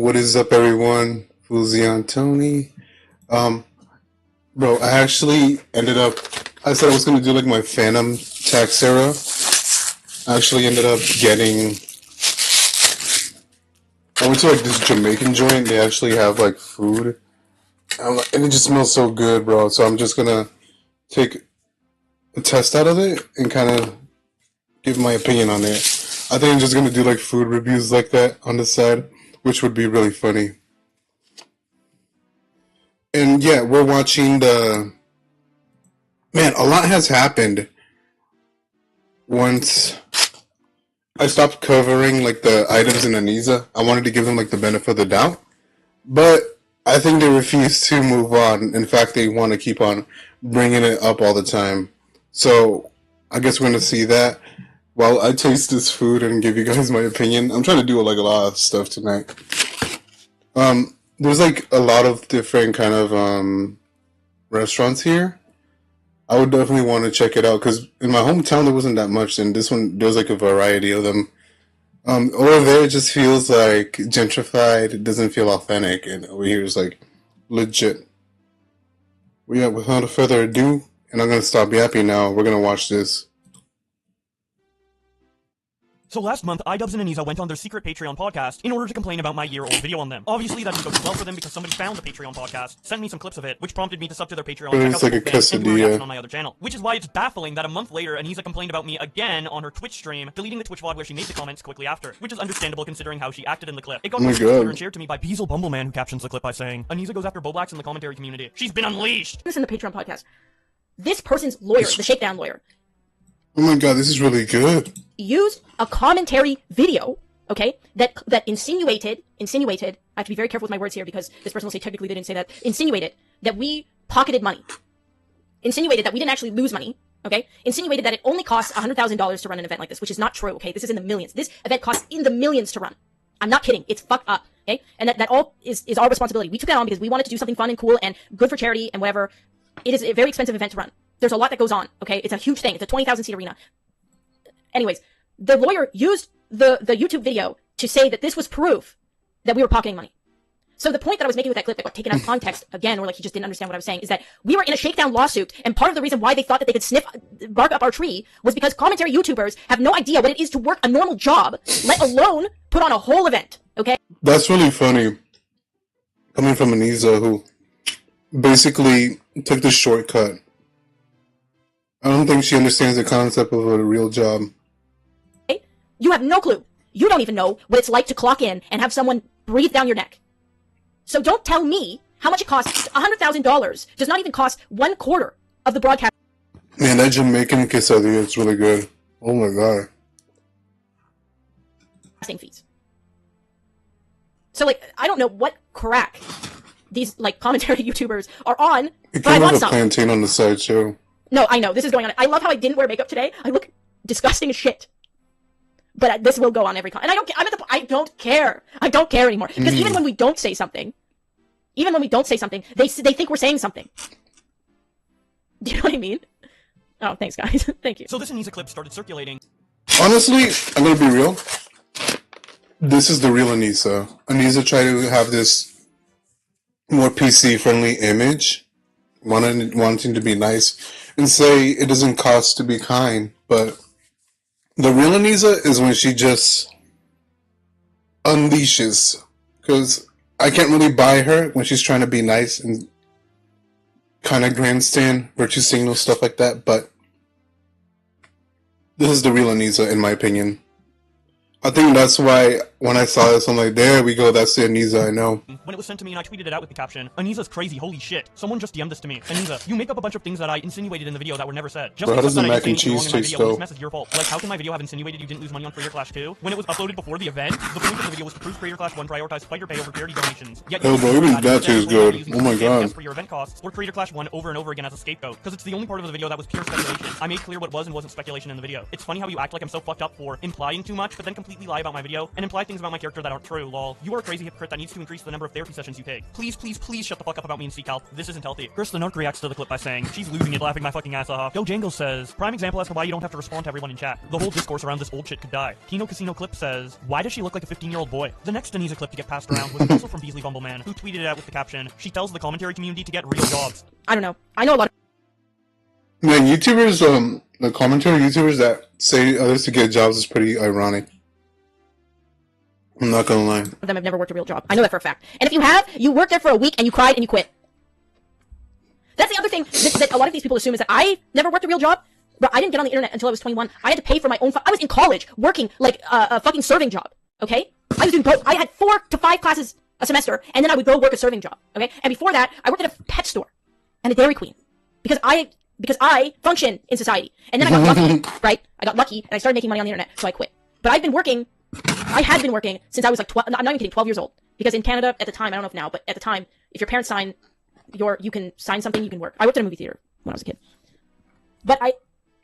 What is up, everyone? Fuzion Tony. Bro, I actually ended up. I said I was gonna do like my Phantom tax era. I actually ended up getting. I went to like this Jamaican joint. They actually have like food, and it just smells so good, bro. So I'm just gonna take a test out of it and kind of give my opinion on it. I think I'm just gonna do like food reviews like that on the side, which would be really funny. And yeah, we're watching the... Man, a lot has happened once I stopped covering like the items in Anisa. I wanted to give them like the benefit of the doubt, but I think they refuse to move on. In fact, they want to keep on bringing it up all the time. So I guess we're gonna see that while I taste this food and give you guys my opinion. I'm trying to do like a lot of stuff tonight. There's like a lot of different kind of restaurants here. I would definitely want to check it out because in my hometown there wasn't that much, and this one there's like a variety of them. Over there it just feels like gentrified. It doesn't feel authentic, and over here is like legit. Well, yeah, without further ado, and I'm gonna stop yapping now. We're gonna watch this. So last month, idubbbz and Anisa went on their secret Patreon podcast in order to complain about my year-old video on them. Obviously, that didn't go too well for them because somebody found the Patreon podcast, sent me some clips of it, which prompted me to sub to their Patreon, check out like the a quesadilla. and reaction on my other channel. Which is why it's baffling that a month later, Anisa complained about me again on her Twitch stream, deleting the Twitch VOD where she made the comments quickly after, which is understandable considering how she acted in the clip. It got posted on Twitter and shared to me by Beazle Bumbleman, who captions the clip by saying, Anisa goes after Bowblax in the commentary community. She's been unleashed! This in the Patreon podcast. This person's lawyer, the shakedown lawyer. Oh my god, this is really good. Used a commentary video, okay, that insinuated, I have to be very careful with my words here because this person will say technically they didn't say that, insinuated that we pocketed money. Insinuated that we didn't actually lose money, okay? Insinuated that it only costs $100,000 to run an event like this, which is not true, okay? This is in the millions. This event costs in the millions to run. I'm not kidding. It's fucked up, okay? And that all is our responsibility. We took that on because we wanted to do something fun and cool and good for charity and whatever. It is a very expensive event to run. There's a lot that goes on, okay? It's a huge thing. It's a 20,000 seat arena. Anyways, the lawyer used the YouTube video to say that this was proof that we were pocketing money. So the point that I was making with that clip that got taken out of context, again, or like he just didn't understand what I was saying, is that we were in a shakedown lawsuit, and part of the reason why they thought that they could bark up our tree was because commentary YouTubers have no idea what it is to work a normal job, let alone put on a whole event, okay? That's really funny. Coming from Anisa, who basically took the shortcut. I don't think she understands the concept of a real job. You have no clue. You don't even know what it's like to clock in and have someone breathe down your neck. So don't tell me how much it costs. $100,000 does not even cost 1/4 of the broadcast. Man, that Jamaican quesadilla is really good. Oh my god. Fees. So like, I don't know what crack these like commentary YouTubers are on, It but I came want with a some. plantain on the side too. No, I know, this is going on. I love how I didn't wear makeup today. I look disgusting as shit. But this will go on every and I don't I don't care. I don't care anymore. Because even when we don't say something, they think we're saying something. Do you know what I mean? Oh, thanks guys. Thank you. So this Anisa clip started circulating. Honestly, I'm gonna be real. This is the real Anisa. Anisa tried to have this more PC-friendly image, wanting to be nice, and say it doesn't cost to be kind, but the real Anisa is when she just unleashes, because I can't really buy her when she's trying to be nice and kind of grandstand, virtue signal, stuff like that, but this is the real Anisa, in my opinion. I think that's why when I saw this, I'm like, there we go, that's the Anisa I know. When it was sent to me and I tweeted it out with the caption, Anisa's crazy, holy shit. Someone just DM'd this to me. Anisa, you make up a bunch of things that I insinuated in the video that were never said. Just Bro, how does the that mac and cheese taste though? This mess is your fault. Like, how can my video have insinuated you didn't lose money on Creator Clash 2? When it was uploaded before the event, the point of the video was to prove Creator Clash 1 prioritized fighter pay over charity donations. Yet bro, even that tastes good. Oh my god. For your event costs, or Creator Clash 1 over and over again as a scapegoat, because it's the only part of the video that was pure speculation. I made clear what was and wasn't speculation in the video. It's funny how you act like I'm so fucked up for implying too much, but then completely lie about my video, and imply things about my character that aren't true, lol. You are a crazy hypocrite that needs to increase the number of therapy sessions you take. Please, please, please shut the fuck up about me and seek help. This isn't healthy. Chris the Narc reacts to the clip by saying, she's losing it, laughing my fucking ass off. Dojangles says, prime example as to why you don't have to respond to everyone in chat. The whole discourse around this old shit could die. Kino Casino Clip says, why does she look like a 15-year-old boy? The next Anisa clip to get passed around was also from Beasley Bumbleman, who tweeted it out with the caption, she tells the commentary community to get real jobs. I don't know. I know a lot of Man, YouTubers, the commentary YouTubers that say others to get jobs is pretty ironic. I'm not gonna lie. of them have never worked a real job. I know that for a fact. And if you have, you worked there for a week and you cried and you quit. That's the other thing that a lot of these people assume is that I never worked a real job. But I didn't get on the internet until I was 21. I had to pay for my own. I was in college working like a fucking serving job. Okay, I was doing both. I had 4 to 5 classes a semester, and then I would go work a serving job. Okay, and before that, I worked at a pet store and a Dairy Queen because I function in society. And then I got lucky, right? I got lucky and I started making money on the internet, so I quit. But I had been working since I was like 12. I'm not even kidding, 12 years old. Because in Canada at the time, I don't know if now, but at the time, if your parents sign you can sign something, you can work. I worked at a movie theater when I was a kid. But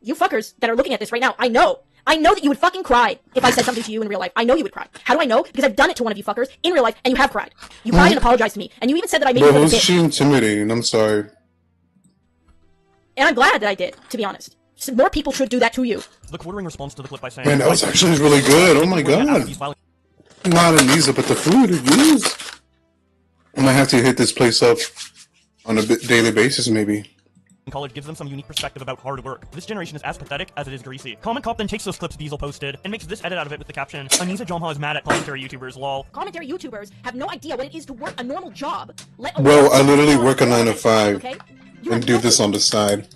you fuckers that are looking at this right now, I know that you would fucking cry if I said something to you in real life. I know you would cry. How do I know? Because I've done it to one of you fuckers in real life, and you have cried. You cried and apologized to me, and you even said that I made you look a bitch. She intimidating? I'm sorry. And I'm glad that I did, to be honest. So more people should do that to you. The quartering response to the clip by saying, man, that was actually really good. Oh my god. Not Anisa, but the food it used. I might have to hit this place up on a daily basis, maybe. College gives them some unique perspective about hard work. This generation is as pathetic as it is greasy. Comment Cop then takes those clips Diesel posted and makes this edit out of it with the caption, Anisa Johmas is mad at commentary YouTubers, lol. Commentary YouTubers have no idea what it is to work a normal job. Bro, I literally work a 9 to 5 okay? And do this on the side.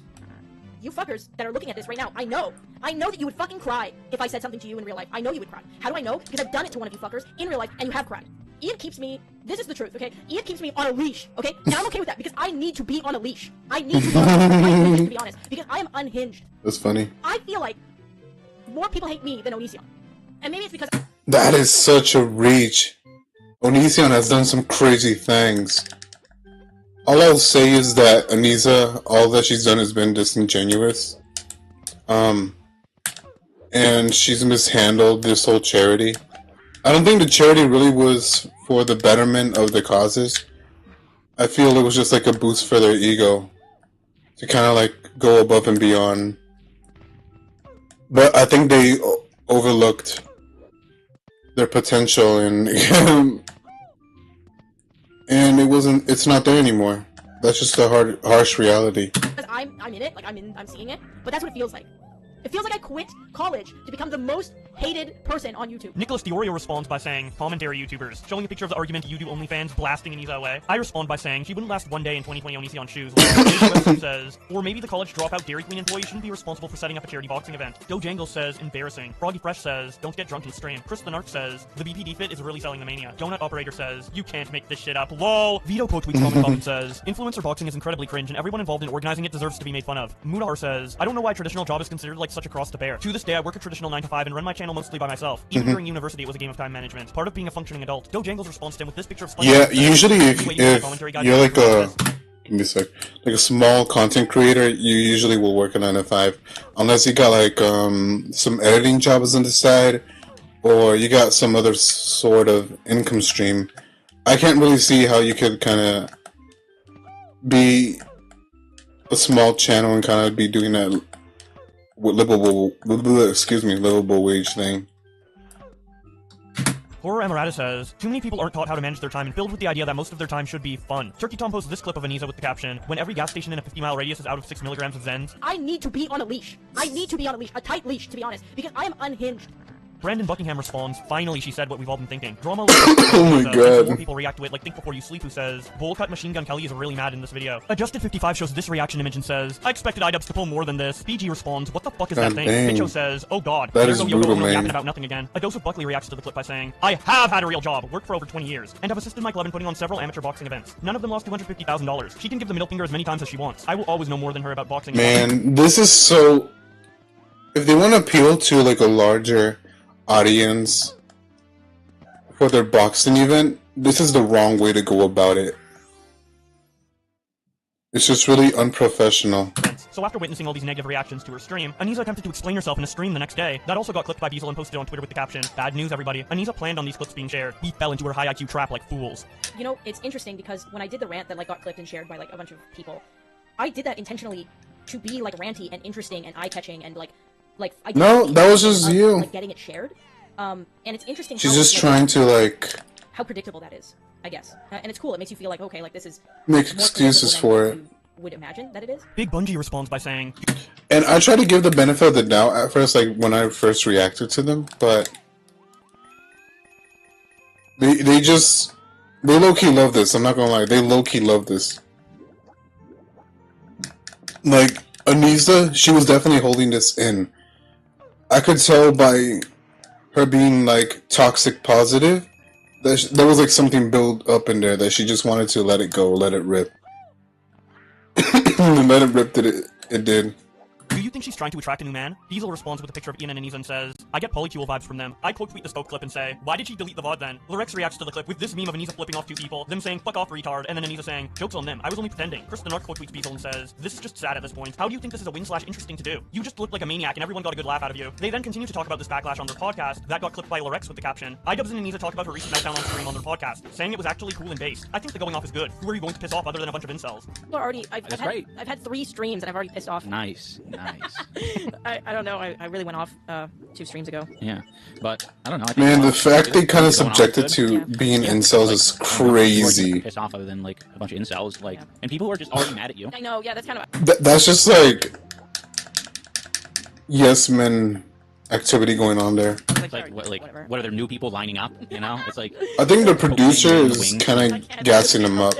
You fuckers that are looking at this right now, I know that you would fucking cry if I said something to you in real life. I know you would cry. How do I know? Because I've done it to one of you fuckers in real life, and you have cried. Ian keeps me, this is the truth, okay? Ian keeps me on a leash, okay? And I'm okay with that, because I need to be on a leash. I need to be on a leash, to be honest, because I am unhinged. That's funny. I feel like more people hate me than Onision. And maybe it's because... That is such a reach. Onision has done some crazy things. All I'll say is that Anisa, all that she's done has been disingenuous. And she's mishandled this whole charity. I don't think the charity really was for the betterment of the causes. I feel it was just like a boost for their ego. To kind of like go above and beyond. But I think they overlooked their potential and and it's not there anymore. That's just a harsh reality. Because I'm in it, like I'm seeing it, but that's what it feels like. It feels like I quit college to become the most hated person on YouTube. Nicholas Diorio responds by saying, commentary YouTubers, showing a picture of the argument you do OnlyFans blasting Anisa away. I respond by saying, she wouldn't last one day in 2020 Onisi on shoes. Says, or maybe the college dropout Dairy Queen employee shouldn't be responsible for setting up a charity boxing event. Dojangles says, embarrassing. Froggy Fresh says, don't get drunk and stream. Chris the Narc says, the BPD fit is really selling the mania. Donut Operator says, you can't make this shit up. LOL. Vito quote tweets comment and says, influencer boxing is incredibly cringe and everyone involved in organizing it deserves to be made fun of. Mudar says, I don't know why traditional job is considered like such a cross to bear. To this day, I work a traditional 9 to 5 and run my channel mostly by myself. Even during university, it was a game of time management. Part of being a functioning adult. Dojangles responds to him with this picture of Sponge. Yeah, usually if you're like give me a sec, like a small content creator, you usually will work a 9 to 5, unless you got like some editing jobs on the side, or you got some other sort of income stream. I can't really see how you could kind of be a small channel and kind of be doing that livable wage thing. Horror Emirata says, too many people aren't taught how to manage their time and filled with the idea that most of their time should be fun. Turkey Tom posts this clip of Anisa with the caption, when every gas station in a 50-mile radius is out of 6 milligrams of Zens. I need to be on a leash. I need to be on a leash. A tight leash, to be honest, because I am unhinged. Brandon Buckingham responds, finally she said what we've all been thinking. Drama oh my god. More people react to it like Think Before You Sleep, who says, Bowl Cut Machine Gun Kelly is really mad in this video. Adjusted 55 shows this reaction image and says, I expected idubbbz to pull more than this. BG responds, what the fuck is that thing? Bitcho says, oh god. That is brutal, man. Yapping about nothing again. A Dose of Buckley reacts to the clip by saying, I have had a real job, worked for over 20 years, and have assisted Mike Levin putting on several amateur boxing events. None of them lost $250,000. She can give the middle finger as many times as she wants. I will always know more than her about boxing. Man, this is so... If they want to appeal to like a larger audience for their boxing event, this is the wrong way to go about it. It's just really unprofessional. So after witnessing all these negative reactions to her stream, Anisa attempted to explain herself in a stream the next day. That also got clipped by Beazle and posted on Twitter with the caption, "Bad news, everybody. Anisa planned on these clips being shared. We fell into her high IQ trap like fools." You know, it's interesting because when I did the rant that like got clipped and shared by like a bunch of people, I did that intentionally to be like ranty and interesting and eye-catching and like I no, that was just you. Like getting it shared. And it's interesting. She's just trying to like. How predictable that is, I guess. And it's cool. It makes you feel like okay, like this is. Make excuses for it. Would imagine that it is. Big Bungie responds by saying, and I try to give the benefit of the doubt at first, like when I first reacted to them, but they low-key love this. I'm not gonna lie, they low-key love this. Like Anisa, she was definitely holding this in. I could tell by her being like toxic positive that there was like something built up in there that she just wanted to let it go, let it rip. And let it rip that it did. "Do you think she's trying to attract a new man?" Beazle responds with a picture of Ian and Anisa and says, "I get polycule vibes from them." I quote tweet the Stoke clip and say, "Why did she delete the VOD then?" Lorex reacts to the clip with this meme of Anisa flipping off two people, them saying, "Fuck off, retard," and then Anisa saying, "Joke's on them, I was only pretending." Chris the Narc quote tweets Beazle and says, "This is just sad at this point. How do you think this is a win/interesting to do? You just looked like a maniac and everyone got a good laugh out of you." They then continue to talk about this backlash on their podcast that got clipped by Lorex with the caption, "idubbbz and Anisa talk about her recent meltdown on stream on their podcast, saying it was actually cool and based. I think the going off is good. Who are you going to piss off other than a bunch of incels?" I've had 3 streams and I've already pissed off. Nice. I don't know. I really went off 2 streams ago. Yeah, but I don't know. Man, the fact they kind of subjected to being incels is crazy. Pissed off other than like a bunch of incels, like, and people who are just already mad at you. I know. Yeah, that's kind of. That's just like yes men activity going on there. It's like what are there new people lining up? You know, it's like I think the producer is kind of gassing them up.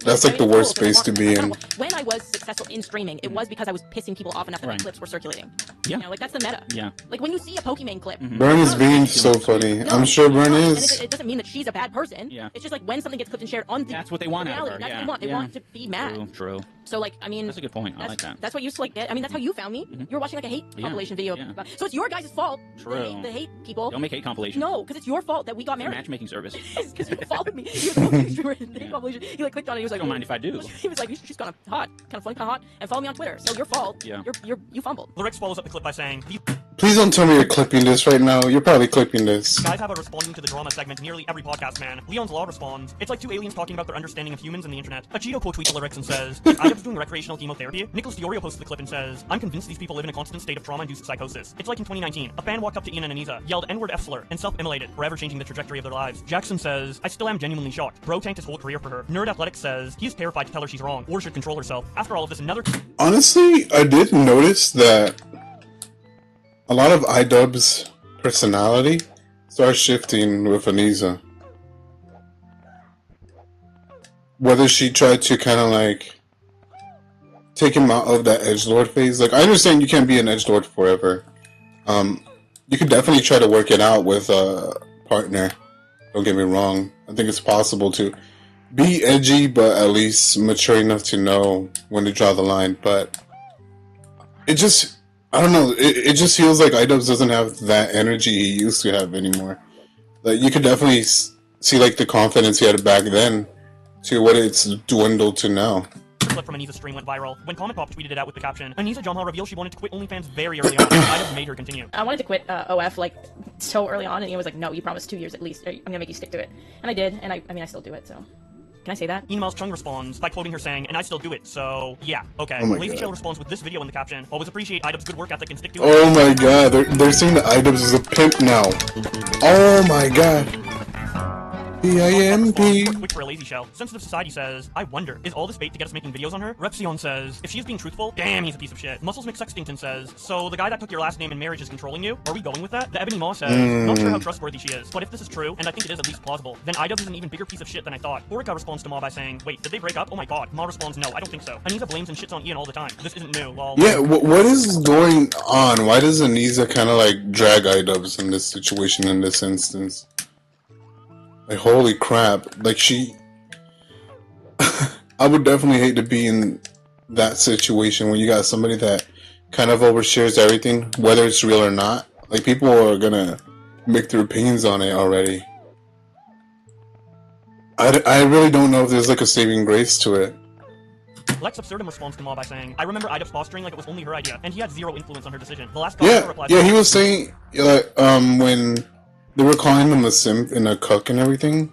That's like the worst space to be in. When I was successful in streaming, it was because I was pissing people off enough that the clips were circulating. Yeah, you know, like that's the meta. Yeah, like when you see a Pokemon clip. Burn is being so funny. I'm sure Burn is. It doesn't mean that she's a bad person. Yeah, it's just like when something gets clipped and shared on the. That's what they want out of her. That's Yeah, what they want. They want to be mad. True. So like, I mean, that's a good point. I like that. That's what you used to like get. I mean, that's how you found me. You were watching like a hate compilation video. So it's your guys' fault. True. The hate people. Don't make hate compilations. No, because it's your fault that we got married. Matchmaking service. Because you followed me. You were the most streamer in the hate compilation. He like clicked on it. He was like, "Don't mind if I do." He was like, "She's kind of hot, kind of funny, kind of hot," and follow me on Twitter. So your fault. Yeah. You fumbled. Lorex follows up the clip by saying, "Please don't tell me you're clipping this right now. You're probably clipping this." Guys have a responding to the drama segment nearly every podcast, man. Leon's Law responds, "It's like 2 aliens talking about their understanding of humans and the internet." A Cheeto quote tweets Lorex and says, "idubbbz doing recreational chemotherapy?" Nicholas Diorio posts the clip and says, "I'm convinced these people live in a constant state of trauma-induced psychosis. It's like in 2019, a fan walked up to Ian and Anisa, yelled N-word F-slur, and self-immolated, forever changing the trajectory of their lives." Jackson says, "I still am genuinely shocked. Bro tanked his whole career for her." Nerd Athletics says, "He is terrified to tell her she's wrong, or should control herself. After all of this, another..." Honestly, I did notice that a lot of idubbbz personality starts shifting with Anisa. Whether she tried to kind of like take him out of that edgelord phase. Like, I understand you can't be an edgelord forever. You could definitely try to work it out with a partner. Don't get me wrong. I think it's possible to be edgy, but at least mature enough to know when to draw the line. But it just, I don't know. It just feels like idubbbz doesn't have that energy he used to have anymore. Like, you could definitely see like the confidence he had back then to what it's dwindled to now. Clip from Anisa's stream went viral when Comic Pop tweeted it out with the caption, "Anisa Jamha revealed she wanted to quit OnlyFans very early on. idubbbz made her continue." I wanted to quit OF like so early on, and he was like, "No, you promised 2 years at least. I'm gonna make you stick to it," and I did, and I mean I still do it. So can I say that? Ian Miles Chung responds by quoting her saying, "And I still do it, so yeah, okay." Oh Lazy Chill responds with this video in the caption, "Always appreciate idubbbz good work ethic and stick to it." Oh my god, they're saying that idubbbz is a pimp now. Oh my god. P-I-M-P. Quick for a lazy shell. Sensitive Society says, "I wonder, is all this bait to get us making videos on her?" Repsion says, "If she is being truthful, damn, he's a piece of shit." Muscles McSextington says, "So the guy that took your last name in marriage is controlling you? Are we going with that?" The Ebony Maw says, "Not sure how trustworthy she is, but if this is true, and I think it is at least plausible, then idubbbz is an even bigger piece of shit than I thought." Orica responds to Maw by saying, "Wait, did they break up? Oh my god." Maw responds, "No, I don't think so." Anisa blames and shits on Ian all the time. This isn't new, lol. Yeah, what is going on? Why does Anisa kind of like drag idubbbz in this situation, in this instance? Like, holy crap. Like, she... I would definitely hate to be in that situation when you got somebody that kind of overshares everything, whether it's real or not. Like, people are gonna make their opinions on it already. I really don't know if there's like a saving grace to it. Lex Absurdum responds to Ma by saying, I remember idubbbz fostering like it was only her idea, and he had zero influence on her decision. The last replies he was saying, when they were calling him a simp and a cuck and everything,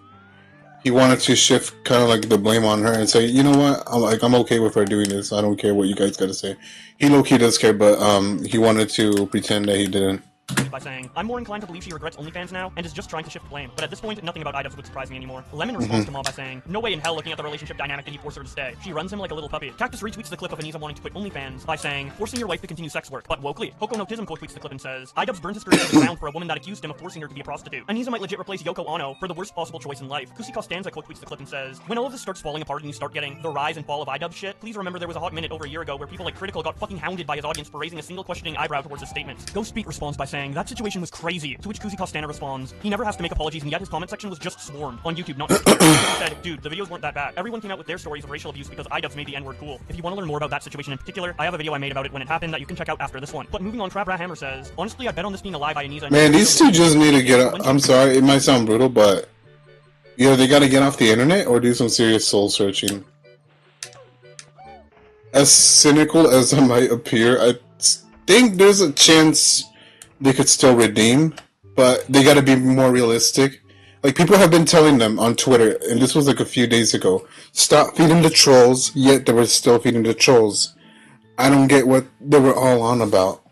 he wanted to shift kind of like the blame on her and say, you know what, I'm okay with her doing this. I don't care what you guys gotta say. He low-key does care, but he wanted to pretend that he didn't. By saying, I'm more inclined to believe she regrets OnlyFans now and is just trying to shift blame. But at this point, nothing about idubbbz would surprise me anymore. Lemon responds to Ma by saying, no way in hell looking at the relationship dynamic did he force her to stay. She runs him like a little puppy. Cactus retweets the clip of Anisa wanting to quit OnlyFans by saying, forcing your wife to continue sex work, but wokely. Hoko no Tism quote tweets the clip and says, idubbbz burns his career to the ground for a woman that accused him of forcing her to be a prostitute. Anisa might legit replace Yoko Ono for the worst possible choice in life. Kusi Costanza quote tweets the clip and says, when all of this starts falling apart and you start getting the rise and fall of idubbbz shit, please remember there was a hot minute over a year ago where people like Critical got fucking hounded by his audience for raising a single questioning eyebrow towards his statements. Ghostbeat responds by saying, that situation was crazy, to which Kusi Costanza responds, he never has to make apologies and yet his comment section was just swarmed on YouTube, not just he said, dude, the videos weren't that bad. Everyone came out with their stories of racial abuse because idubbbz made the N-word cool. If you want to learn more about that situation in particular, I have a video I made about it when it happened that you can check out after this one. But moving on, Trabra Hammer says, honestly, I bet on this being a lie by Anisa. Man, these two just need to get up. I'm sorry, it might sound brutal, but yeah, they gotta get off the internet or do some serious soul searching. As cynical as I might appear, I think there's a chance they could still redeem, but they gotta be more realistic. Like, people have been telling them on Twitter, and this was like a few days ago, stop feeding the trolls, yet they were still feeding the trolls. I don't get what they were all on about.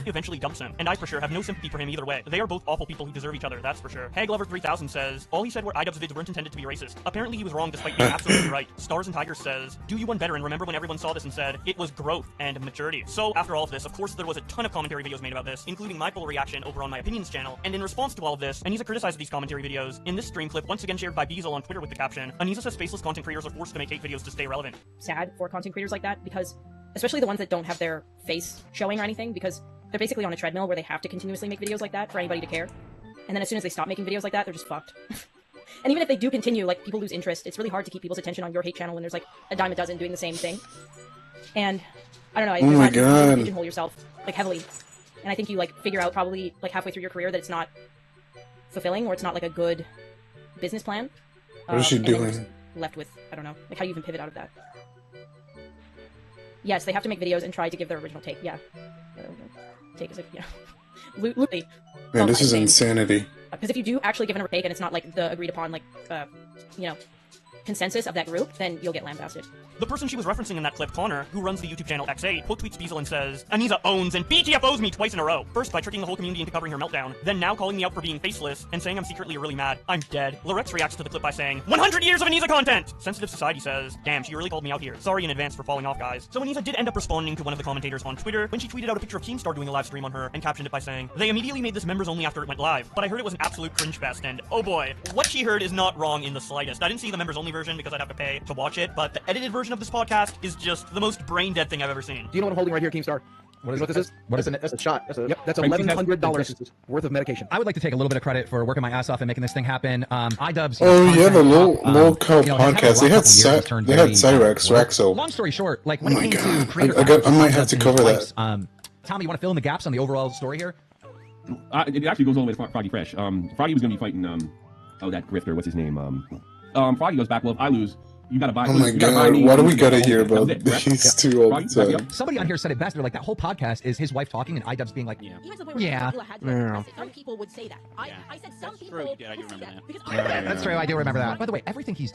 He eventually dumps him, and I for sure have no sympathy for him either way. They are both awful people who deserve each other, that's for sure. Haglover 3000 says, all he said were idubbbz vids weren't intended to be racist. Apparently he was wrong despite being absolutely right. Stars and Tigers says, do you one better and remember when everyone saw this and said, it was growth and maturity. So after all of this, of course there was a ton of commentary videos made about this, including my full reaction over on my opinions channel, and in response to all of this, Anisa criticized these commentary videos in this stream clip once again shared by Beazle on Twitter with the caption, Anisa says faceless content creators are forced to make hate videos to stay relevant. Sad for content creators like that, because especially the ones that don't have their face showing or anything, because they're basically on a treadmill where they have to continuously make videos like that for anybody to care. And then as soon as they stop making videos like that, they're just fucked. And even if they do continue, like, people lose interest. It's really hard to keep people's attention on your hate channel when there's like a dime a dozen doing the same thing. And I don't know, oh my God. You pigeonhole yourself like heavily. And I think you like figure out probably like halfway through your career that it's not fulfilling or it's not like a good business plan. What is she and then you're doing? just left with, I don't know, like how do you even pivot out of that? Yes, they have to make videos and try to give their original take. Yeah. Take is it, yeah. Loopy. Man, this is insanity. Because if you do actually give an take and it's not like the agreed upon, like, you know, consensus of that group, then you'll get lambasted. The person she was referencing in that clip, Connor, who runs the YouTube channel X8, quote tweets Beazle and says, Anisa owns and BTFOs me twice in a row. First by tricking the whole community into covering her meltdown, then now calling me out for being faceless and saying I'm secretly really mad. I'm dead. Lorex reacts to the clip by saying, 100 years of Anisa content! Sensitive Society says, damn, she really called me out here. Sorry in advance for falling off, guys. So Anisa did end up responding to one of the commentators on Twitter when she tweeted out a picture of Keemstar doing a live stream on her and captioned it by saying, they immediately made this members only after it went live, but I heard it was an absolute cringe fest and oh boy, what she heard is not wrong in the slightest. I didn't see the members only version because I'd have to pay to watch it, but the edited version of this podcast is just the most brain dead thing I've ever seen. Do you know what I'm holding right here, Keemstar? What this is? What is it? That's a shot. That's Right, $1,100 worth of medication. I would like to take a little bit of credit for working my ass off and making this thing happen. idubbbz. Oh yeah, the low cow podcast. They had Cyrex, Raxo. Long story short, like when it came to creator, I might have to cover that. Tommy, you want to fill in the gaps on the overall story here? It actually goes all the way to Froggy Fresh. Froggy was gonna be fighting that grifter. What's his name? Froggy goes back. Well, if I lose, you gotta buy. Oh my God! Why do we gotta hear about these two all the time? Somebody on here said it best. They're like, that whole podcast is his wife talking and idubbbz being like, Even to the point where some people would say that. I said some people would say that. Because that's true. I do remember that. By the way, everything he's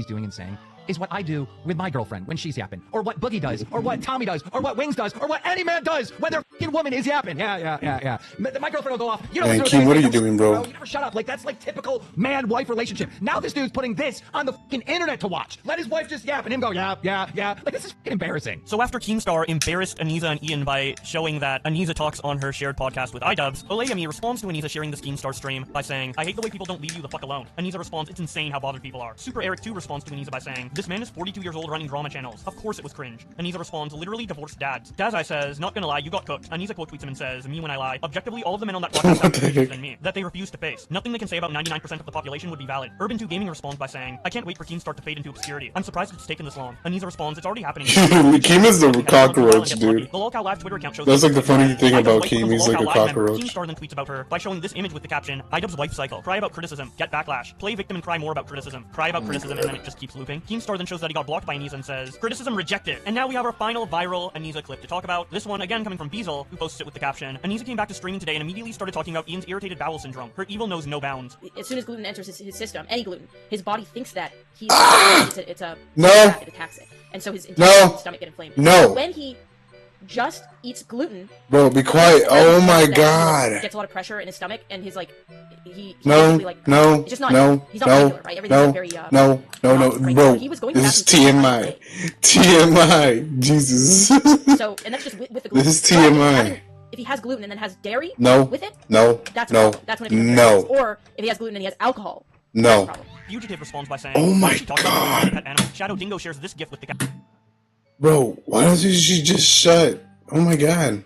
doing and saying is what I do with my girlfriend when she's yapping, or what Boogie does, or what Tommy does, or what Wings does, or what any man does when their fucking woman is yapping. Yeah. My girlfriend will go off. You know, man, Keem, what are you doing, bro? You never shut up. Like, that's like typical man-wife relationship. Now this dude's putting this on the fucking internet to watch. Let his wife just yap and him go, yeah. Like, this is fucking embarrassing. So after Keemstar embarrassed Anisa and Ian by showing that Anisa talks on her shared podcast with idubbbz, Olayami responds to Anisa sharing this Keemstar stream by saying, I hate the way people don't leave you the fuck alone. Anisa responds, it's insane how bothered people are. Super Eric 2 responds to Anisa by saying, this man is 42 years old running drama channels. Of course it was cringe. Anisa responds, literally divorced dads. Dazai says, not gonna lie, you got cooked. Bowblax. Anisa quote tweets him and says, "Me when I lie. Objectively, all of the men on that podcast have more issues than me that they refuse to face. Nothing they can say about 99% of the population would be valid." Urban 2 Gaming responds by saying, "I can't wait for Keemstar to fade into obscurity. I'm surprised it's taken this long." Anisa responds, "It's already happening." Keem is the cockroach, dude. The Lolcow Live Twitter account shows that's like the funny thing about Keem. He's like a cockroach. Keemstar then tweets about her by showing this image with the caption, "idubbbz life cycle. Cry about criticism. Get backlash. Play victim and cry more about criticism. Cry about criticism," and then it just keeps looping. Keemstar then shows that he got blocked by Anisa and says, "Criticism rejected." And now we have our final viral Anisa clip to talk about. This one again coming from Beazle, who posts it with the caption, "Anisa came back to streaming today and immediately started talking about Ian's irritated bowel syndrome. Her evil knows no bounds." As soon as gluten enters his system, any gluten, his body thinks that he's it's a no, it attacks it, and so his entire stomach get inflamed. No, when he just eats gluten, bro, be quiet. Oh my god, gets a lot of pressure in his stomach, and he's like, he's no, like, no, it's just not, no, he's not no, regular, right? Everything's very no, bro. He was going this is TMI, TMI, Jesus. So, and that's just with the gluten. This is TMI. If he has gluten and then has dairy with it, that's no, that's when it becomes no. Or if he has gluten and he has alcohol, no. Fugitive responds by saying, "Oh my god." Shadow Dingo shares this gif with the caption. Bro, why doesn't she just shut? Oh my god.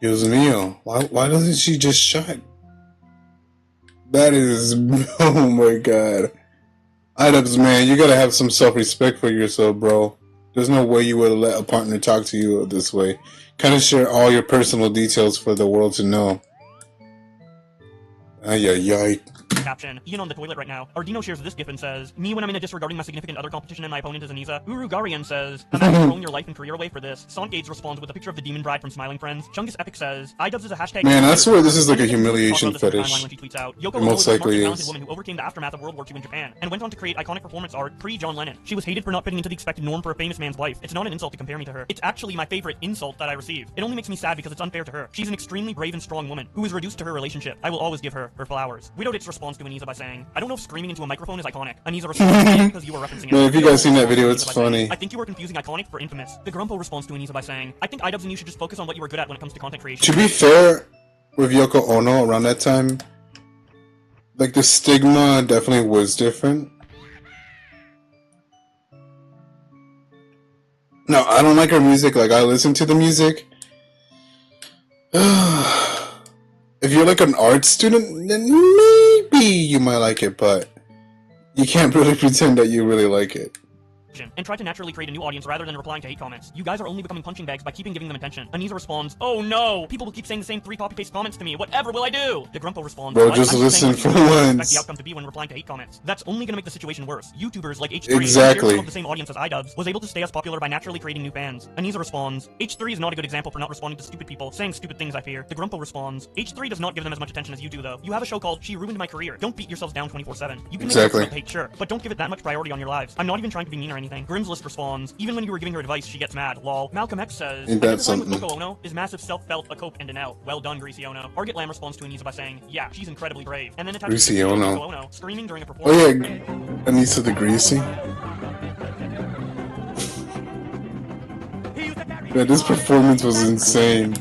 Dios mío. Why doesn't she just shut? That is, oh my god. idubbbz, man, you gotta have some self-respect for yourself, bro. There's no way you would let a partner talk to you this way. Kind of share all your personal details for the world to know. Ay, ay, ay. Caption, Ian on the toilet right now. Ardino shares this gif and says, "Me when I'm in a disregarding my significant other competition and my opponent is Anisa." Urugarian says, "Imagine throwing your life and career away for this." Sonkades responds with a picture of the demon bride from Smiling Friends. Chungus Epic says, "idubbbz is a hashtag." Man, I swear this is like a humiliation fetish. When she tweets out, Yoko most likely is a woman who overcame the aftermath of World War II in Japan and went on to create iconic performance art pre-John Lennon. She was hated for not fitting into the expected norm for a famous man's wife. It's not an insult to compare me to her. It's actually my favorite insult that I receive. It only makes me sad because it's unfair to her. She's an extremely brave and strong woman who is reduced to her relationship. I will always give her her flowers." Widowditz responds to Anisa by saying, "I don't know if screaming into a microphone is iconic." Anisa responds because you were referencing it. Man, if you guys seen that video, it's funny. "I think you were confusing iconic for infamous." The Grumpo responds to Anisa by saying, "I think idubbbz and you should just focus on what you were good at when it comes to content creation." To be fair, with Yoko Ono around that time, like the stigma definitely was different. No, I don't like her music. Like, I listen to the music. If you're like an art student, then maybe you might like it, but you can't really pretend that you really like it. And try to naturally create a new audience rather than replying to hate comments. You guys are only becoming punching bags by keeping giving them attention. Anisa responds, "Oh no, people will keep saying the same 3 copy-paste comments to me. Whatever will I do?" The Grumpo responds, "Bro, just listen for once." Expect the outcome to be when replying to hate comments. That's only gonna make the situation worse. YouTubers like H3, exactly, of the same audience as idubbbz, was able to stay as popular by naturally creating new fans. Anisa responds, "H3 is not a good example for not responding to stupid people saying stupid things, I fear." The Grumpo responds, "H3 does not give them as much attention as you do though. You have a show called She Ruined My Career. Don't beat yourselves down 24/7. You can make hate, sure, but don't give it that much priority on your lives. I'm not even trying to be mean or anything." Grim's List responds, "Even when you were giving her advice, she gets mad. Lol." Malcolm X says, "I think the line with Yoko Ono is massive self-felt, a cope, and an L. Well done, Greasy Ono." Argit Lamb responds to Anisa by saying, "Yeah, she's incredibly brave." And then attaches Yoko Ono screaming during a performance. Oh yeah, Anisa the Greasy. Man, this performance was insane.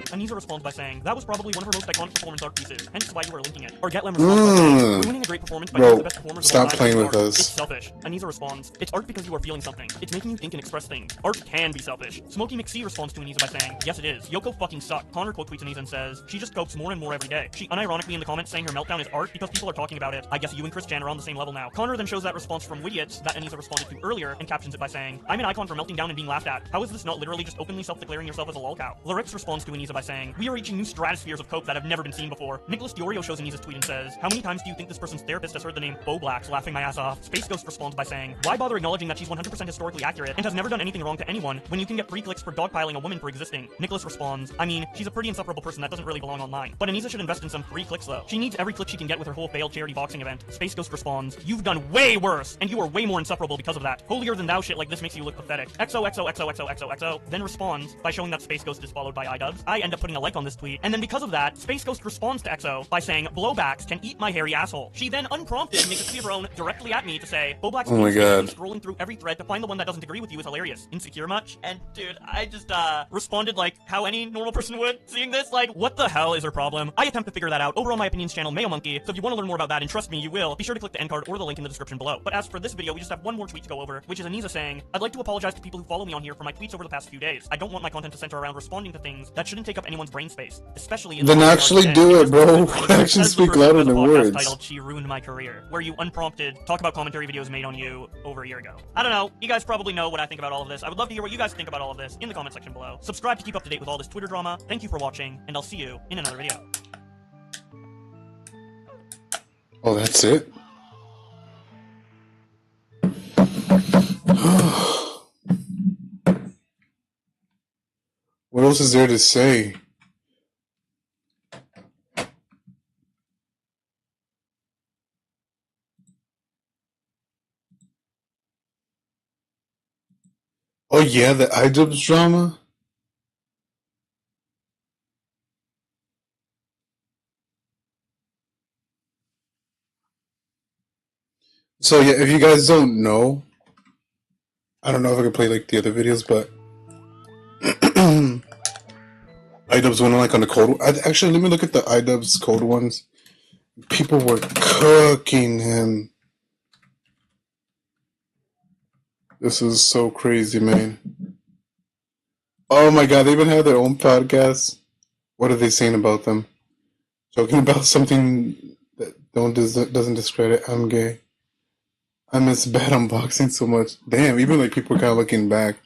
Anisa responds by saying, "That was probably one of her most iconic performance art pieces, hence why you were linking it." Argit Lamb responds by saying, "Ruining a great performance by one of the best performers of all time. Stop playing with us. It's selfish." Anisa responds, "It's art because you are feeling something. It's making you think and express things. Art can be selfish." Smokey McC responds to Anisa by saying, "Yes it is. Yoko fucking sucked." Connor quote tweets Anisa and says, "She just copes more and more every day." She unironically in the comments saying her meltdown is art because people are talking about it. I guess you and Chris Chan are on the same level now. Connor then shows that response from Widiots that Anisa responded to earlier and captions it by saying, "I'm an icon for melting down and being laughed at. How is this not literally just openly self-declaring yourself as a lolcow?" Larix responds to Anisa by saying, "We are reaching new stratospheres of cope that have never been seen before." Nicholas Diorio shows Anisa's tweet and says, "How many times do you think this person's therapist has heard the name Bowblax? Laughing my ass off." Space Ghost responds by saying, "Why bother acknowledging that she's 100% historically accurate and has never done anything wrong to anyone when you can get free clicks for dogpiling a woman for existing?" Nicholas responds, "I mean, she's a pretty insufferable person that doesn't really belong online. But Anisa should invest in some free clicks though. She needs every click she can get with her whole failed charity boxing event." Space Ghost responds, "You've done way worse, and you are way more insufferable because of that. Holier than thou shit like this makes you look pathetic." XOXOXOXOXOXO then responds by showing that Space Ghost is followed by idubbbz. I end up putting a like on this tweet, and then because of that, Space Ghost responds to EXO by saying, Bowblax can eat my hairy asshole. She then unprompted makes a tweet of her own directly at me to say, Bowblax, oh my god, scrolling through every thread to find the one that doesn't agree with you is hilarious. Insecure much? And dude, I just responded like how any normal person would, seeing this, like, what the hell is her problem? I attempt to figure that out over on my opinions channel, Mayo Monkey, so if you want to learn more about that, and trust me, you will, be sure to click the end card or the link in the description below. But as for this video, we just have one more tweet to go over, which is Anisa saying, I'd like to apologize to people who follow me on here for my tweets over the past few days. I don't want my content to center around responding to things that shouldn't take up anyone's brain space, especially in then actually do it, bro. Actually speak louder than words. Titled She Ruined My Career, where you unprompted talk about commentary videos made on you over a year ago. I don't know, you guys probably know what I think about all of this. I would love to hear what you guys think about all of this in the comment section below. Subscribe to keep up to date with all this Twitter drama. Thank you for watching, and I'll see you in another video. Oh, that's it? What else is there to say? Oh yeah, the idubbbz drama? So yeah, if you guys don't know, I don't know if I can play like the other videos, but idubbbz went like on the cold. Actually, let me look at the idubbbz cold ones. People were cooking him. This is so crazy, man. Oh my god, they even have their own podcast. What are they saying about them? Joking about something that doesn't discredit I'm gay. I miss bad unboxing so much. Damn, even like people are kind of looking back.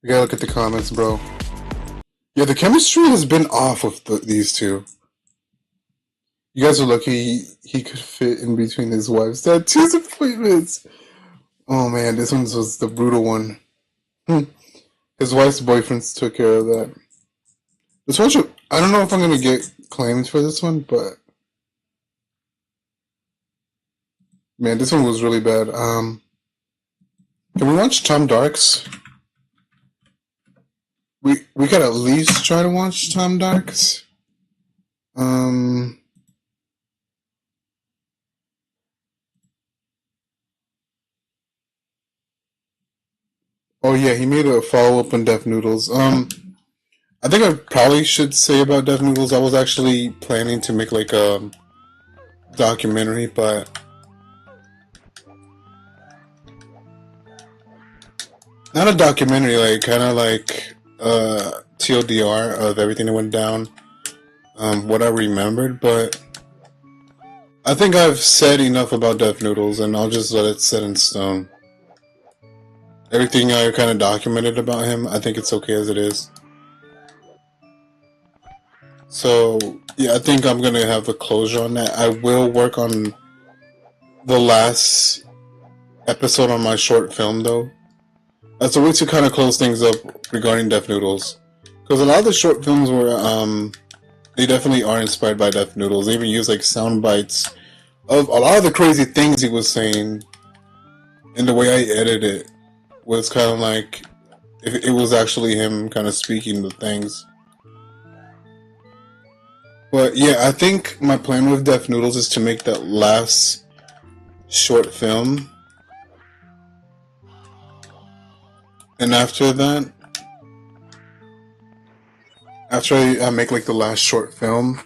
You gotta look at the comments, bro. Yeah, the chemistry has been off with these two. You guys are lucky he could fit in between his wife's tattoos appointments. Oh man, this one was the brutal one. His wife's boyfriends took care of that. This one should, I don't know if I'm gonna get claims for this one, but man, this one was really bad. Can we watch Tom Darks? We could at least try to watch Tom Darks. Oh yeah, he made a follow-up on Deaf Noodles. I think I probably should say about Deaf Noodles, I was actually planning to make like a documentary, but not a documentary, like kind of like TLDR of everything that went down, what I remembered, but I think I've said enough about Deaf Noodles, and I'll just let it set in stone. Everything I kind of documented about him, I think it's okay as it is. So, yeah, I think I'm going to have a closure on that. I will work on the last episode on my short film, though. That's a way to kind of close things up regarding Deaf Noodles. Because a lot of the short films were, they definitely are inspired by Deaf Noodles. They even use, like, sound bites of a lot of the crazy things he was saying. And the way I edited it was kind of like, if it was actually him kind of speaking the things. But yeah, I think my plan with Deaf Noodles is to make that last short film. And after that, after I make like the last short film,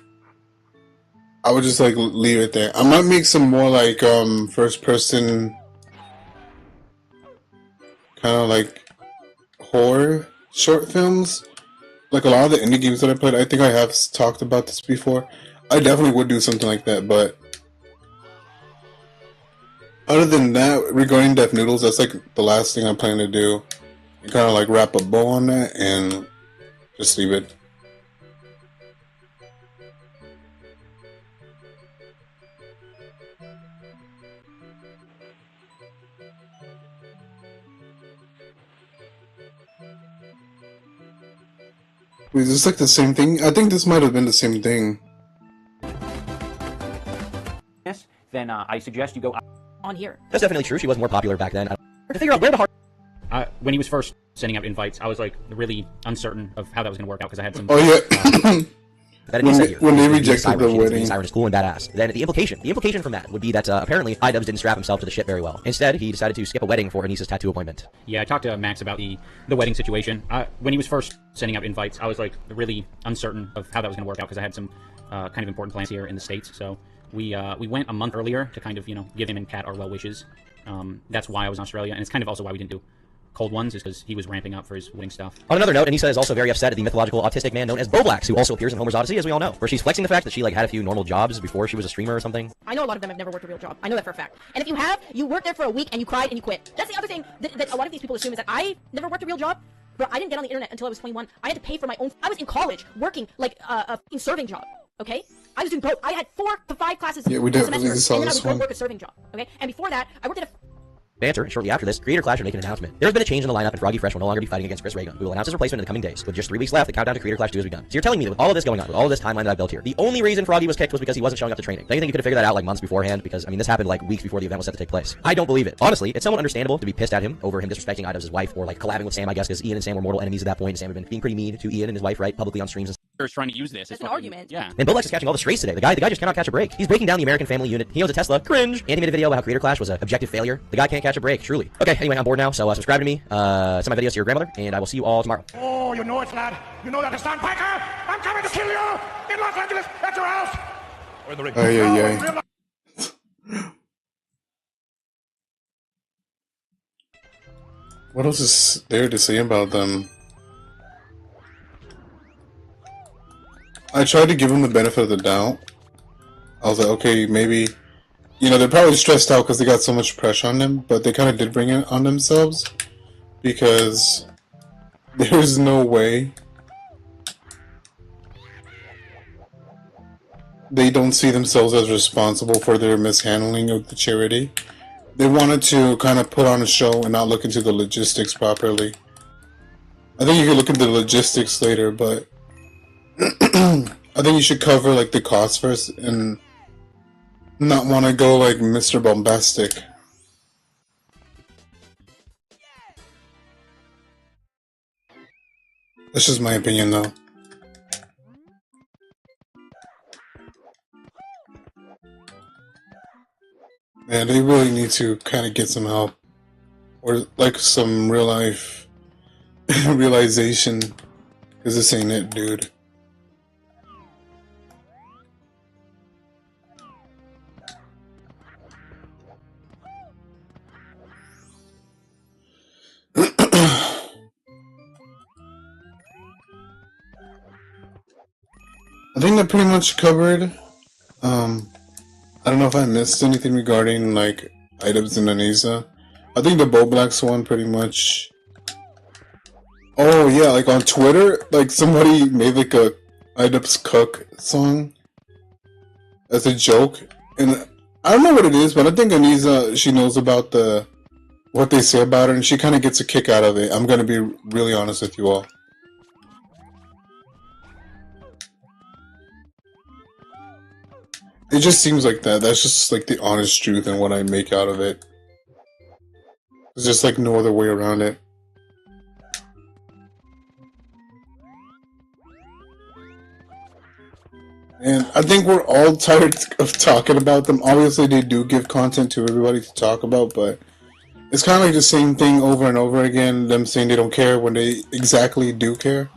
I would just like leave it there. I might make some more like first person kind of like horror short films. Like a lot of the indie games that I played, I think I have talked about this before. I definitely would do something like that, but other than that, regarding Deaf Noodles, that's like the last thing I plan to do. And kind of like wrap a bow on that and just leave it. Wait, is this like the same thing? I think this might have been the same thing. then I suggest you go on here. That's definitely true. She was more popular back then. To figure out where the heart. When he was first sending out invites, I was like really uncertain of how that was going to work out because I had some. Oh yeah. When they rejected the wedding, Siren is cool and badass. Then the implication from that would be that apparently idubbbz didn't strap himself to the ship very well. Instead, he decided to skip a wedding for Anisa's tattoo appointment. Yeah, I talked to Max about the wedding situation. When he was first sending out invites, I was like really uncertain of how that was going to work out because I had some kind of important plans here in the States. So we went a month earlier to kind of give him and Kat our well wishes. That's why I was in Australia, and it's kind of also why we didn't do cold ones, is because he was ramping up for his wedding stuff. On another note, Anisa is also very upset at the mythological autistic man known as Bowblax, who also appears in Homer's Odyssey, as we all know, where she's flexing the fact that she had a few normal jobs before she was a streamer or something. I know a lot of them have never worked a real job. I know that for a fact. And if you have, you worked there for a week and you cried and you quit. That's the other thing that a lot of these people assume, is that I never worked a real job, but I didn't get on the internet until I was 21. I had to pay for my own. I was in college working like a serving job. Okay, I was doing both. I had 4 to 5 classes a semester, and then I would go work a serving job. Okay, and before that, I worked at a banter, and shortly after this, Creator Clash would make an announcement. There's been a change in the lineup, and Froggy Fresh will no longer be fighting against Chris Reagan, who will announce his replacement in the coming days. With just 3 weeks left, the countdown to Creator Clash 2 has begun. So you're telling me that with all of this going on, with all of this timeline that I built here, the only reason Froggy was kicked was because he wasn't showing up to training? Don't you think you could have figured that out like months beforehand? Because, I mean, this happened like weeks before the event was set to take place. I don't believe it. Honestly, it's somewhat understandable to be pissed at him over him disrespecting idubbbz' wife, or like collabing with Sam, I guess, because Ian and Sam were mortal enemies at that point, and Sam had been being pretty mean to Ian and his wife, right, publicly on streams and trying to use this. That's an argument. Yeah. And Bowblax is catching all the strays today. The guy just cannot catch a break. He's breaking down the American family unit. He owns a Tesla. Cringe. And he made a video about how Creator Clash was an objective failure. The guy can't catch a break, truly. Okay, anyway, I'm bored now, so subscribe to me, send my videos to your grandmother, and I will see you all tomorrow. Oh, you know it, lad. You know that it's Stan Piker. I'm coming to kill you in Los Angeles at your house. What else is there to say about them? I tried to give them the benefit of the doubt. I was like, okay, maybe, they're probably stressed out because they got so much pressure on them, but they kind of did bring it on themselves, because there's no way they don't see themselves as responsible for their mishandling of the charity. They wanted to kind of put on a show and not look into the logistics properly. I think you can look into the logistics later, but I think you should cover like the cost first and not want to go like Mr. Bombastic. That's just my opinion, though. Man, they really need to kind of get some help, or like some real life realization, because this ain't it, dude. I think that pretty much covered. I don't know if I missed anything regarding like idubbbz and Anisa. I think the Bowblax one pretty much. Oh yeah, like on Twitter, like somebody made like a idubbbz cook song as a joke, and I don't know what it is, but I think Anisa, she knows about what they say about her, and she kind of gets a kick out of it. I'm gonna be really honest with you all. It just seems like that. That's just like the honest truth and what I make out of it. There's just like no other way around it. And I think we're all tired of talking about them. Obviously, they do give content to everybody to talk about, but it's kind of like the same thing over and over again. Them saying they don't care when they exactly do care.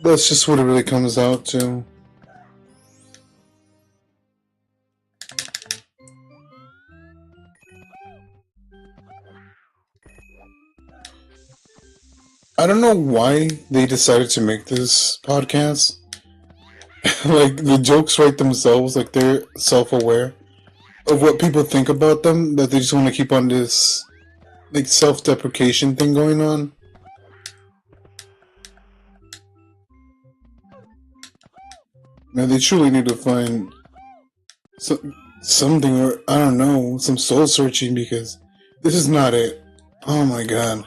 That's just what it really comes out to. I don't know why they decided to make this podcast. Like, the jokes write themselves, like they're self-aware of what people think about them, that they just want to keep on this like self-deprecation thing going on. Man, they truly need to find something, or I don't know, some soul searching, because this is not it. Oh my god.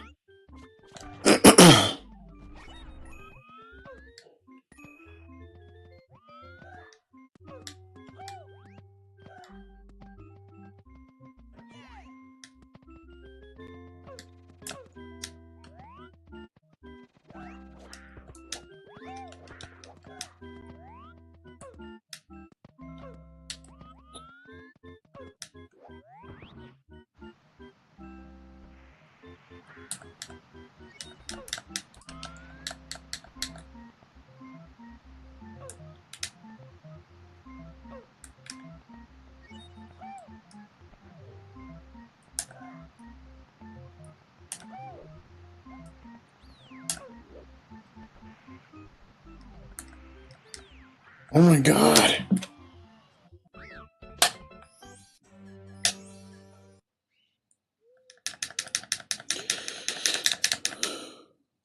Oh my god.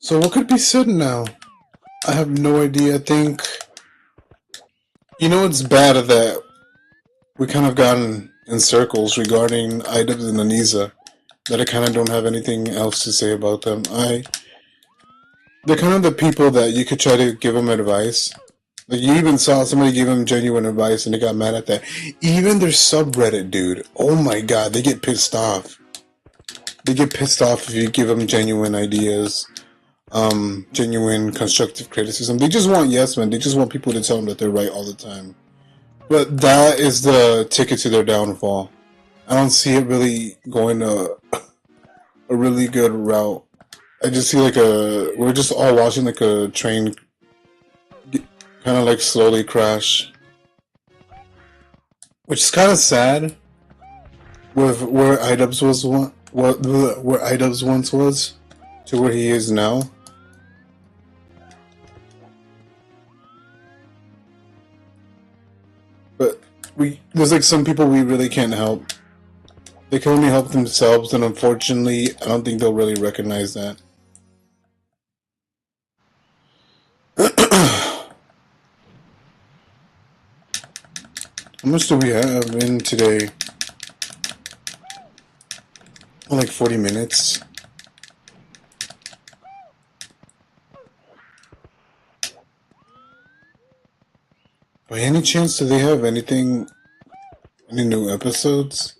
So what could be said now? I have no idea. I think, you know, it's bad that we kind of gotten in circles regarding idubbbz and Anisa, that I kind of don't have anything else to say about them. They're kind of the people that you could try to give them advice. Like, you even saw somebody give them genuine advice and they got mad at that. Even their subreddit, dude. Oh my god, they get pissed off. They get pissed off if you give them genuine ideas. Genuine constructive criticism. They just want yes men. They just want people to tell them that they're right all the time. But that is the ticket to their downfall. I don't see it really going a really good route. I just see like we're just all watching like a train kind of like slowly crash, which is kind of sad. With where idubbbz was where idubbbz once was to where he is now. But there's like some people we really can't help. They can only help themselves, and unfortunately, I don't think they'll really recognize that. How much do we have in today? Oh, like 40 minutes. By any chance, do they have anything, any new episodes?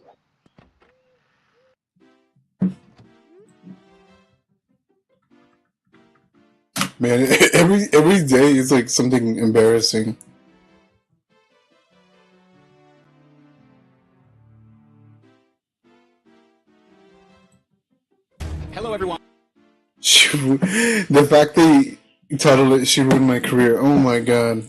Man, every day is like something embarrassing. Hello, everyone. The fact they titled it "She Ruined My Career." Oh my god.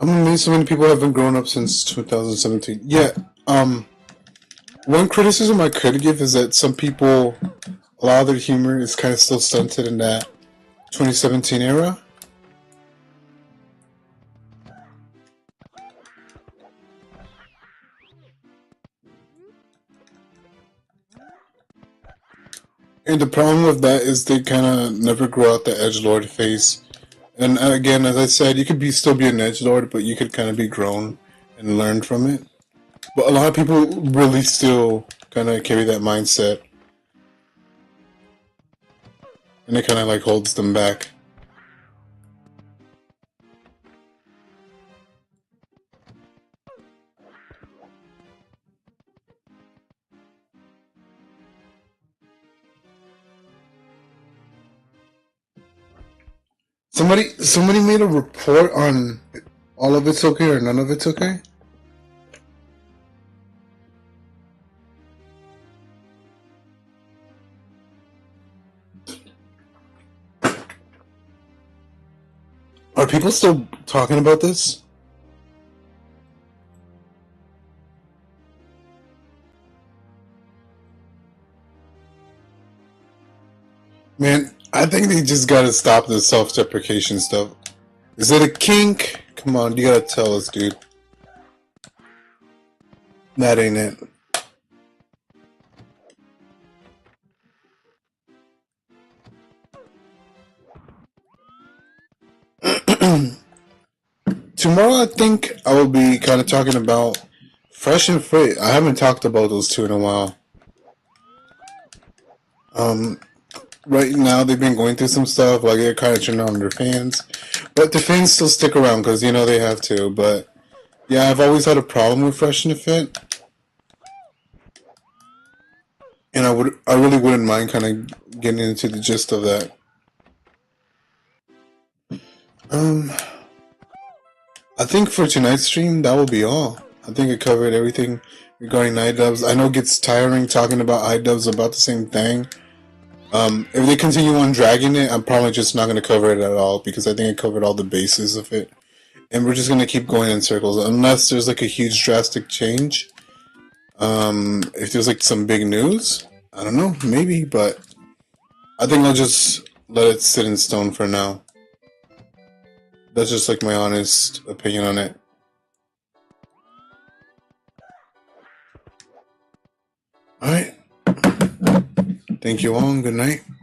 I'm amazed so many people haven't grown up since 2017. Yeah, one criticism I could give is that some people, a lot of their humor is kind of still stunted in that 2017 era. And the problem with that is they kind of never grow out the edgelord face. And again, as I said, you could still be an edgelord, but you could kind of be grown and learn from it. But a lot of people really still kind of carry that mindset. And it kind of like holds them back. Somebody made a report on all of it's okay or none of it's okay? Are people still talking about this? Man, I think they just gotta stop the self-deprecation stuff. Is it a kink? Come on, you gotta tell us, dude. That ain't it. Tomorrow, I think I will be kind of talking about Fresh and Fit. I haven't talked about those two in a while. Right now, they've been going through some stuff, like they're kind of turning on their fans. But the fans still stick around, because, you know, they have to. But, yeah, I've always had a problem with Fresh and Fit. And I really wouldn't mind kind of getting into the gist of that. I think for tonight's stream, that will be all. I think it covered everything regarding idubbbz. I know it gets tiring talking about idubbbz about the same thing. If they continue on dragging it, I'm probably just not going to cover it at all because I think it covered all the bases of it. And we're just going to keep going in circles unless there's like a huge drastic change. If there's like some big news, I don't know, maybe, but I think I'll just let it sit in stone for now. That's just like my honest opinion on it. Alright. Thank you all and good night.